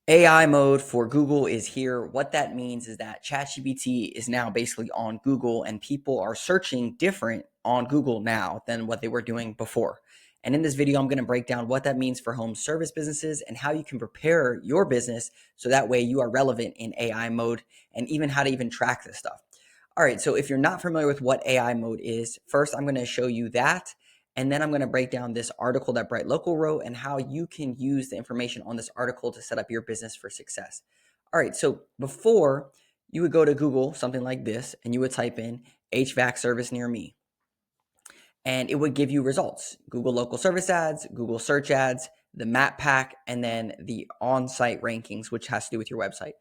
AI mode for Google is here. What that means is that ChatGPT is now basically on Google and people are searching different on Google now than what they were doing before. And in this video, I'm going to break down what that means for home service businesses and how you can prepare your business so that way you are relevant in AI mode and even how to even track this stuff. All right, so if you're not familiar with what AI mode is, first I'm going to show you that. And then I'm going to break down this article that Bright Local wrote and how you can use the information on this article to set up your business for success. All right, so before you would go to Google, something like this, and you would type in HVAC service near me. And it would give you results: Google local service ads, Google search ads, the map pack, and then the on-site rankings, which has to do with your website.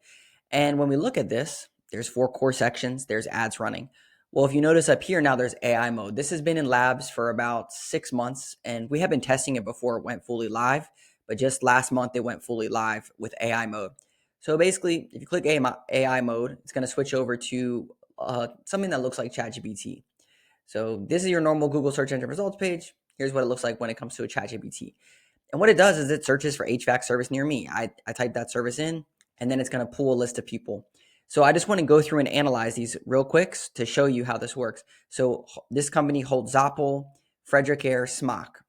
And when we look at this, there's 4 core sections, there's ads running. Well, if you notice up here now, there's AI mode. This has been in labs for about 6 months, and we have been testing it before it went fully live, but just last month it went fully live with AI mode. So basically, if you click AI mode, it's going to switch over to something that looks like ChatGPT. So this is your normal Google search engine results page. Here's what it looks like when it comes to a ChatGPT. And what it does is it searches for HVAC service near me. I type that service in, and then it's going to pull a list of people. So I just want to go through and analyze these real quick to show you how this works. So this company holds Zoppel, Frederick Air, Smock.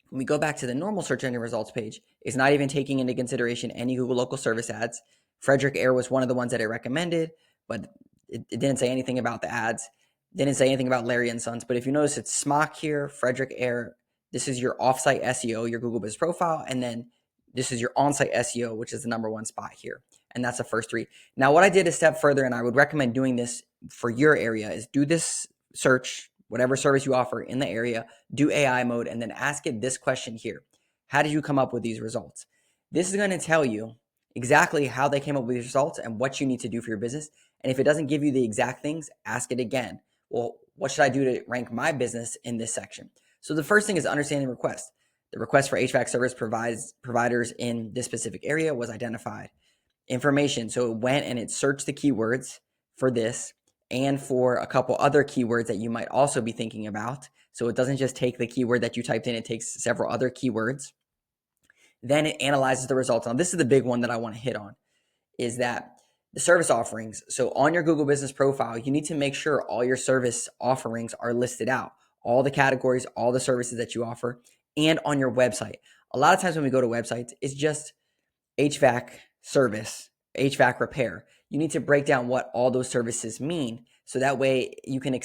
When we go back to the normal search engine results page, it's not even taking into consideration any Google local service ads. Frederick Air was one of the ones that I recommended, but it didn't say anything about the ads. Didn't say anything about Larry and Sons. But if you notice, it's Smock here, Frederick Air. This is your offsite SEO, your Google Business Profile, and then this is your on-site SEO, which is the #1 spot here. And that's the first 3. Now, what I did a step further, and I would recommend doing this for your area, is do this search, whatever service you offer in the area, do AI mode, and then ask it this question here. How did you come up with these results? This is going to tell you exactly how they came up with these results and what you need to do for your business. And if it doesn't give you the exact things, ask it again. Well, what should I do to rank my business in this section? So the first thing is understanding request. The request for HVAC service providers in this specific area was identified. Information. So it went and it searched the keywords for this and for a couple other keywords that you might also be thinking about. So it doesn't just take the keyword that you typed in, it takes several other keywords. Then it analyzes the results. Now, this is the big one that I want to hit on, is that the service offerings. So on your Google Business Profile, you need to make sure all your service offerings are listed out, all the categories, all the services that you offer, and on your website. A lot of times when we go to websites, it's just HVAC service, HVAC repair. You need to break down what all those services mean. So that way you can,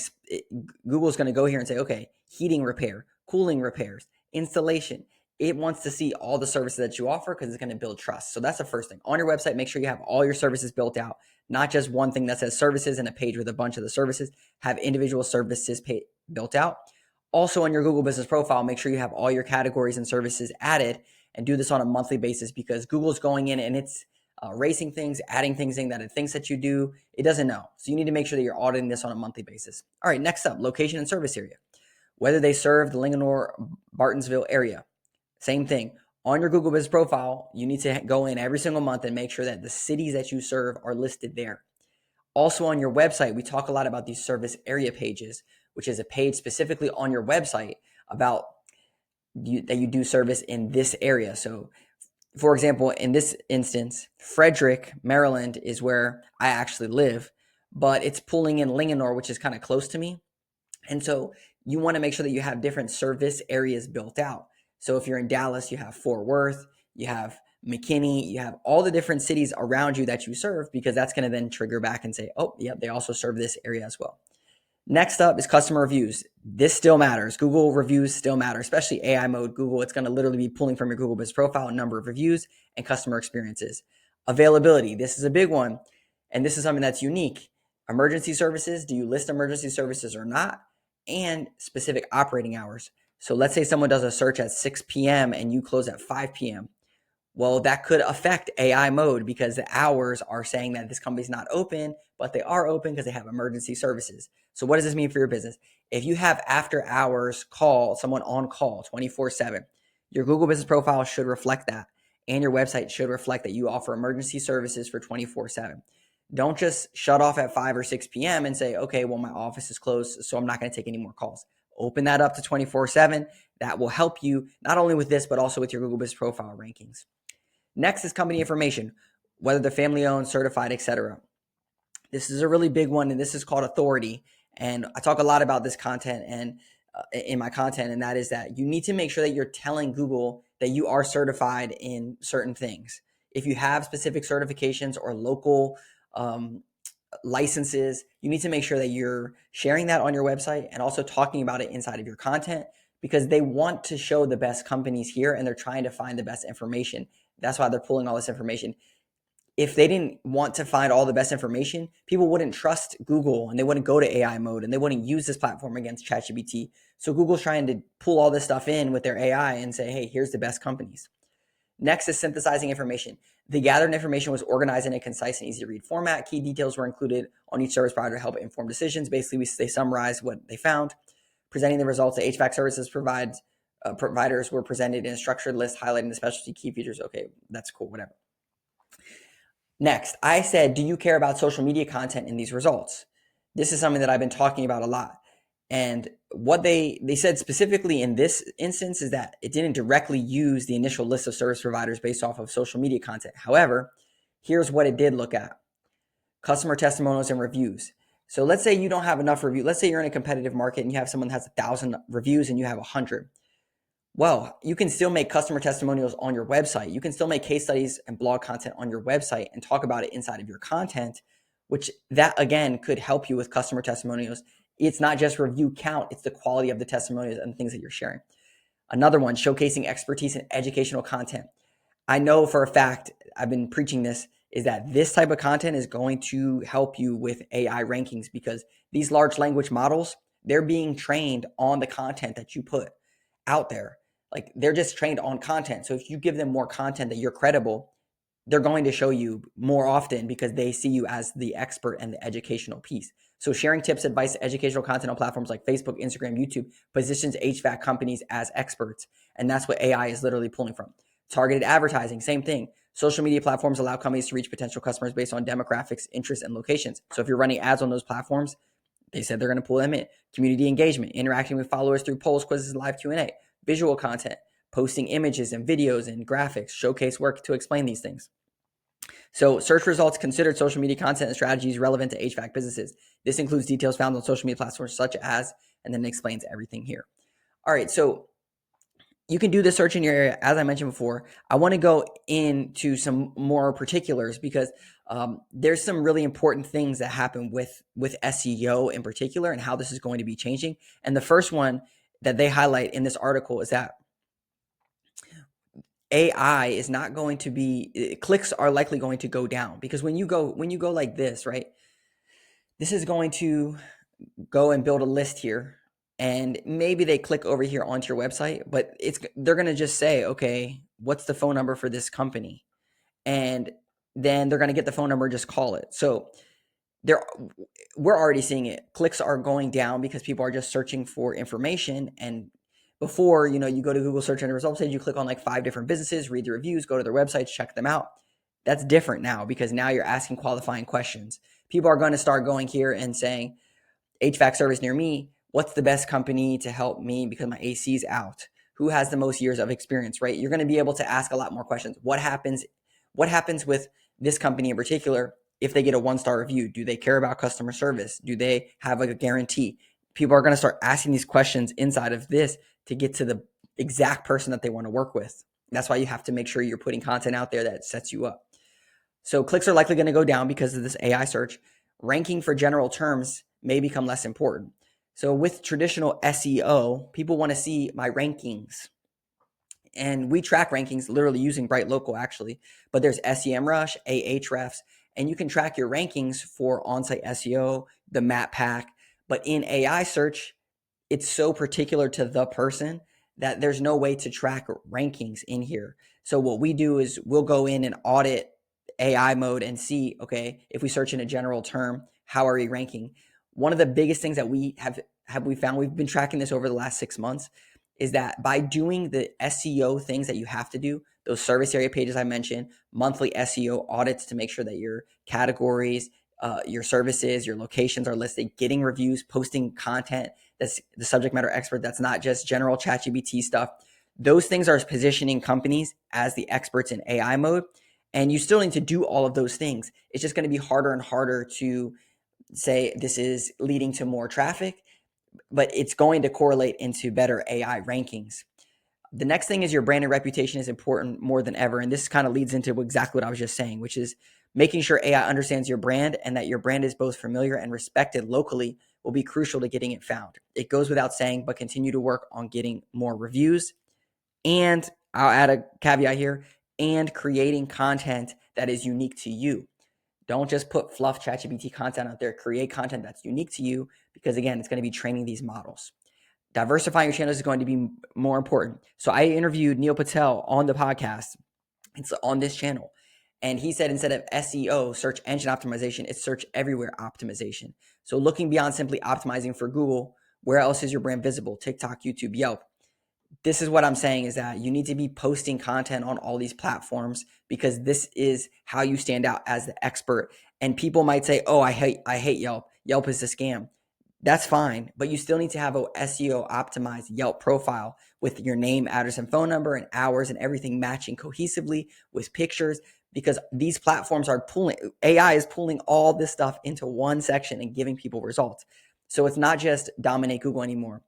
Google's going to go here and say, okay, heating repair, cooling repairs, installation. It wants to see all the services that you offer because it's going to build trust. So that's the first thing. On your website, make sure you have all your services built out, not just one thing that says services and a page with a bunch of the services. Have individual services built out. Also on your Google Business Profile, make sure you have all your categories and services added, and do this on a monthly basis because Google's going in and it's racing things, adding things in that it thinks that you do. It doesn't know. So you need to make sure that you're auditing this on a monthly basis. All right, next up, location and service area. Whether they serve the Linganore, Bartonsville area. Same thing. On your Google Business Profile, you need to go in every single month and make sure that the cities that you serve are listed there. Also on your website, we talk a lot about these service area pages, which is a page specifically on your website about that you do service in this area. So for example, in this instance, Frederick, Maryland is where I actually live, but it's pulling in Linganore, which is kind of close to me. And so you want to make sure that you have different service areas built out. So if you're in Dallas, you have Fort Worth, you have McKinney, you have all the different cities around you that you serve, because that's going to then trigger back and say, oh, yep, they also serve this area as well. Next up is customer reviews. This still matters. Google reviews still matter, especially AI mode Google. It's going to literally be pulling from your Google Business Profile, number of reviews, and customer experiences. Availability. This is a big one, and this is something that's unique. Emergency services. Do you list emergency services or not? And specific operating hours. So let's say someone does a search at 6 p.m. and you close at 5 p.m. Well, that could affect AI mode because the hours are saying that this company's not open, but they are open because they have emergency services. So what does this mean for your business? If you have after hours call, someone on call 24/7, your Google Business Profile should reflect that, and your website should reflect that you offer emergency services for 24/7. Don't just shut off at 5 or 6 p.m. and say, okay, well, my office is closed, so I'm not going to take any more calls. Open that up to 24/7. That will help you not only with this, but also with your Google Business Profile rankings. Next is company information, whether they're family owned, certified, etc. This is a really big one, and this is called authority. And I talk a lot about this content and in my content, and that is that you need to make sure that you're telling Google that you are certified in certain things. If you have specific certifications or local licenses, you need to make sure that you're sharing that on your website and also talking about it inside of your content, because they want to show the best companies here and they're trying to find the best information. That's why they're pulling all this information. If they didn't want to find all the best information, people wouldn't trust Google and they wouldn't go to AI mode and they wouldn't use this platform against ChatGPT. So Google's trying to pull all this stuff in with their AI and say, hey, here's the best companies. Next is synthesizing information. The gathered information was organized in a concise and easy to read format. Key details were included on each service provider to help inform decisions. Basically, they summarized what they found. Presenting the results, the HVAC services providers were presented in a structured list highlighting the specialty key features. Okay, that's cool, whatever. Next, I said, do you care about social media content in these results? This is something that I've been talking about a lot. And what they said specifically in this instance is that it didn't directly use the initial list of service providers based off of social media content. However, here's what it did look at: customer testimonials and reviews. So let's say you don't have enough reviews. Let's say you're in a competitive market and you have someone that has 1,000 reviews and you have 100. Well, you can still make customer testimonials on your website. You can still make case studies and blog content on your website and talk about it inside of your content, which that again could help you with customer testimonials. It's not just review count, it's the quality of the testimonials and things that you're sharing. Another one, showcasing expertise in educational content. I know for a fact, I've been preaching this, is that this type of content is going to help you with AI rankings, because these large language models, they're being trained on the content that you put out there. Like, they're just trained on content. So if you give them more content that you're credible, they're going to show you more often because they see you as the expert and the educational piece. So sharing tips, advice, educational content on platforms like Facebook, Instagram, YouTube positions HVAC companies as experts. And that's what AI is literally pulling from. Targeted advertising, same thing. Social media platforms allow companies to reach potential customers based on demographics, interests, and locations. So if you're running ads on those platforms, they said they're going to pull them in. Community engagement, interacting with followers through polls, quizzes, live Q&A. Visual content, posting images and videos and graphics, showcase work to explain these things. So search results considered social media content and strategies relevant to HVAC businesses. This includes details found on social media platforms such as, and then it explains everything here. All right, so you can do the search in your area. As I mentioned before, I want to go into some more particulars because there's some really important things that happen with SEO in particular and how this is going to be changing. And the first one that they highlight in this article is that AI is not going to be, clicks are likely going to go down, because when you go like this, right, this is going to go and build a list here, and maybe they click over here onto your website, but they're going to just say, okay, what's the phone number for this company? And then they're going to get the phone number and just call it. So we're already seeing it. Clicks are going down because people are just searching for information. And before, you go to Google search and results page, you click on like 5 different businesses, read the reviews, go to their websites, check them out. That's different now, because now you're asking qualifying questions. People are going to start going here and saying, HVAC service near me, what's the best company to help me because my AC is out? Who has the most years of experience, right? You're going to be able to ask a lot more questions. What happens with this company in particular if they get a 1-star review? Do they care about customer service? Do they have a guarantee? People are going to start asking these questions inside of this to get to the exact person that they want to work with. That's why you have to make sure you're putting content out there that sets you up. So clicks are likely going to go down because of this AI search. Ranking for general terms may become less important. So with traditional SEO, people want to see my rankings. And we track rankings literally using Bright Local, actually. But there's SEMrush, Ahrefs, and you can track your rankings for on-site SEO, the map pack. But in AI search, it's so particular to the person that there's no way to track rankings in here. So what we do is we'll go in and audit AI mode and see, okay, if we search in a general term, how are we ranking? One of the biggest things that we have we found, we've been tracking this over the last 6 months, is that by doing the SEO things that you have to do, those service area pages I mentioned, monthly SEO audits to make sure that your categories, your services, your locations are listed, getting reviews, posting content that's the subject matter expert, that's not just general ChatGPT stuff. Those things are positioning companies as the experts in AI mode. And you still need to do all of those things. It's just going to be harder and harder to say this is leading to more traffic, but it's going to correlate into better AI rankings. The next thing is your brand and reputation is important more than ever. And this kind of leads into exactly what I was just saying, which is making sure AI understands your brand and that your brand is both familiar and respected locally will be crucial to getting it found. It goes without saying, but continue to work on getting more reviews. And I'll add a caveat here, and creating content that is unique to you. Don't just put fluff ChatGPT content out there. Create content that's unique to you because, again, it's going to be training these models. Diversifying your channels is going to be more important. So I interviewed Neil Patel on the podcast. It's on this channel. And he said instead of SEO, search engine optimization, it's search everywhere optimization. So looking beyond simply optimizing for Google, where else is your brand visible? TikTok, YouTube, Yelp. This is what I'm saying is that you need to be posting content on all these platforms because this is how you stand out as the expert. And people might say, oh, I hate Yelp. Yelp is a scam. That's fine, but you still need to have a SEO optimized Yelp profile with your name, address, and phone number and hours and everything matching cohesively with pictures because these platforms are AI is pulling all this stuff into one section and giving people results. So it's not just dominate Google anymore.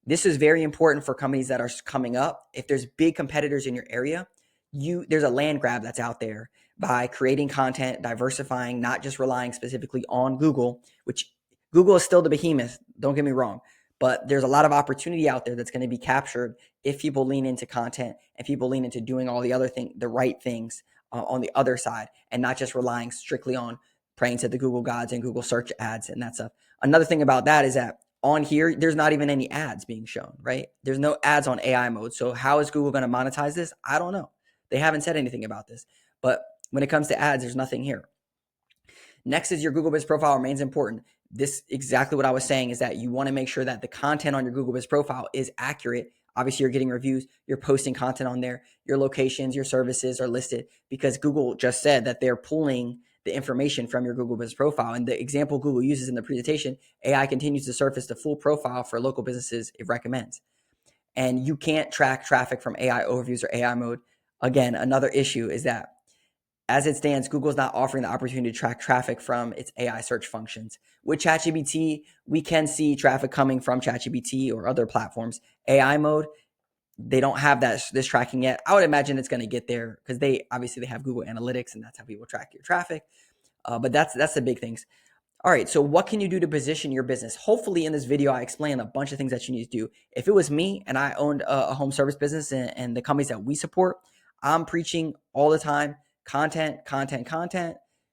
This is very important for companies that are coming up. If there's big competitors in your area, there's a land grab that's out there by creating content, diversifying, not just relying specifically on Google, which Google is still the behemoth, don't get me wrong, but there's a lot of opportunity out there that's going to be captured if people lean into content and people lean into doing all the other the right things on the other side and not just relying strictly on praying to the Google gods and Google search ads and that stuff. Another thing about that is that on here, there's not even any ads being shown, right? There's no ads on AI mode. So how is Google going to monetize this? I don't know. They haven't said anything about this. But when it comes to ads, there's nothing here. Next is your Google Biz profile remains important. This exactly what I was saying is that you want to make sure that the content on your Google Biz profile is accurate. Obviously, you're getting reviews, you're posting content on there, your locations, your services are listed because Google just said that they're pulling the information from your Google Business profile. And the example Google uses in the presentation, AI continues to surface the full profile for local businesses it recommends. And you can't track traffic from AI overviews or AI mode. Again, another issue is that as it stands, Google's not offering the opportunity to track traffic from its AI search functions. With ChatGPT, we can see traffic coming from ChatGPT or other platforms. AI mode, they don't have this tracking yet. I would imagine it's going to get there because they have Google Analytics and that's how people track your traffic. But that's the big things. All right, so what can you do to position your business? Hopefully in this video, I explained a bunch of things that you need to do. If it was me and I owned a home service business and the companies that we support, I'm preaching all the time, content.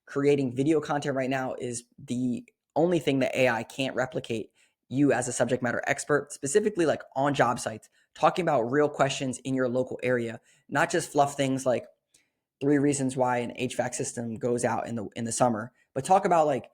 Creating video content right now is the only thing that AI can't replicate. You as a subject matter expert, specifically like on job sites, talking about real questions in your local area, not just fluff things like 3 reasons why an HVAC system goes out in the summer, but talk about like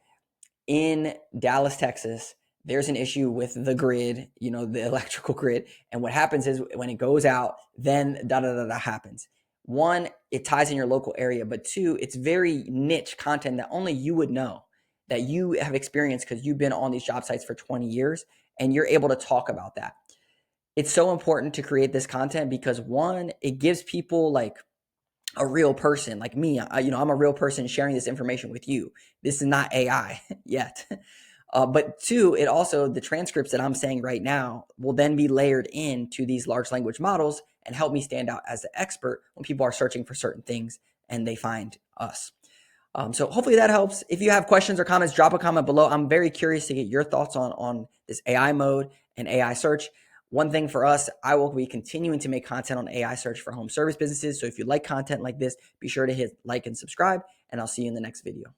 in Dallas, Texas, there's an issue with the grid, the electrical grid. And what happens is when it goes out, then happens. One, it ties in your local area, but two, it's very niche content that only you would know, that you have experienced because you've been on these job sites for 20 years and you're able to talk about that. It's so important to create this content because one, it gives people like a real person like me. I'm a real person sharing this information with you. This is not AI yet. But two, it also, the transcripts that I'm saying right now will then be layered into these large language models and help me stand out as the expert when people are searching for certain things and they find us. So hopefully that helps. If you have questions or comments, drop a comment below. I'm very curious to get your thoughts on this AI mode and AI search. One thing for us, I will be continuing to make content on AI search for home service businesses. So if you like content like this, be sure to hit like and subscribe, and I'll see you in the next video.